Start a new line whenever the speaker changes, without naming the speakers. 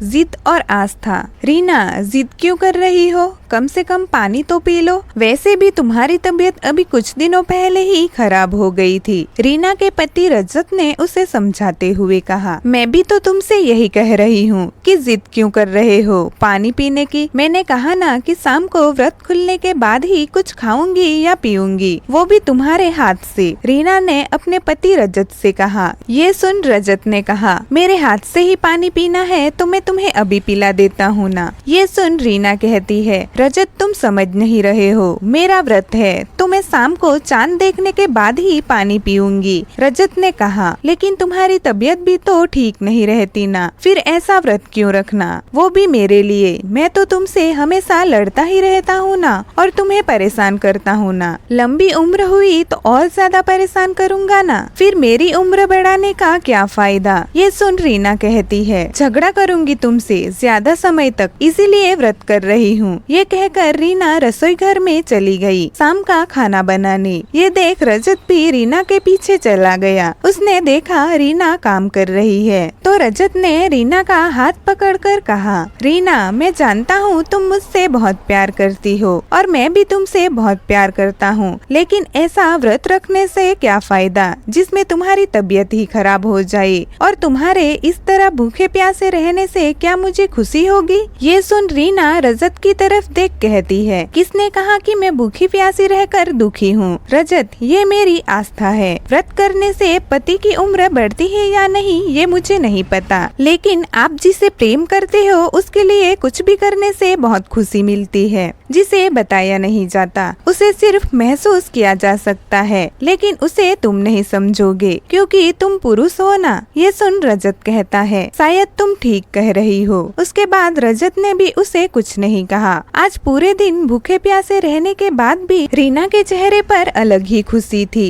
जिद और आस्था। रीना, जिद क्यों कर रही हो? कम से कम पानी तो पी लो। वैसे भी तुम्हारी तबीयत अभी कुछ दिनों पहले ही खराब हो गई थी। रीना के पति रजत ने उसे समझाते हुए कहा, मैं भी तो तुमसे यही कह रही हूँ कि जिद क्यों कर रहे हो पानी पीने की। मैंने कहा ना कि शाम को व्रत खुलने के बाद ही कुछ खाऊंगी या पीऊंगी, वो भी तुम्हारे हाथ से। रीना ने अपने पति रजत से कहा। ये सुन रजत ने कहा, मेरे हाथ से ही पानी पीना है तो मैं तुम्हें अभी पिला देता हूँ ना। ये सुन रीना कहती है, रजत तुम समझ नहीं रहे हो, मेरा व्रत है तो मैं शाम को चांद देखने के बाद ही पानी पीऊंगी। रजत ने कहा, लेकिन तुम्हारी तबीयत भी तो ठीक नहीं रहती ना, फिर ऐसा व्रत क्यों रखना, वो भी मेरे लिए। मैं तो तुमसे हमेशा लड़ता ही रहता हूँ ना और तुम्हें परेशान करता हूँ ना। लंबी उम्र हुई तो और ज्यादा परेशान करूँगा ना, फिर मेरी उम्र बढ़ाने का क्या फायदा। ये सुन रीना कहती है, झगड़ा करूँगी तुमसे ज्यादा समय तक, इसीलिए व्रत कर रही हूँ। ये कहकर रीना रसोई घर में चली गई शाम का खाना बनाने। ये देख रजत भी रीना के पीछे चला गया। उसने देखा रीना काम कर रही है तो रजत ने रीना का हाथ पकड़कर कहा, रीना, मैं जानता हूँ तुम मुझसे बहुत प्यार करती हो और मैं भी तुमसे बहुत प्यार करता हूँ, लेकिन ऐसा व्रत रखने से क्या फायदा जिसमें तुम्हारी तबीयत ही खराब हो जाए, और तुम्हारे इस तरह भूखे प्यासे रहने से क्या मुझे खुशी होगी। ये सुन रीना रजत की तरफ देख कहती है, किसने कहा कि मैं भूखी प्यासी रहकर दुखी हूँ। रजत, ये मेरी आस्था है। व्रत करने से पति की उम्र बढ़ती है या नहीं ये मुझे नहीं पता, लेकिन आप जिसे प्रेम करते हो उसके लिए कुछ भी करने से बहुत खुशी मिलती है, जिसे बताया नहीं जाता, उसे सिर्फ महसूस किया जा सकता है, लेकिन उसे तुम नहीं समझोगे क्योंकि तुम पुरुष हो ना। ये सुन रजत कहता है, शायद तुम ठीक कह रही हो। उसके बाद रजत ने भी उसे कुछ नहीं कहा। आज पूरे दिन भूखे प्यासे रहने के बाद भी रीना के चेहरे पर अलग ही खुशी थी।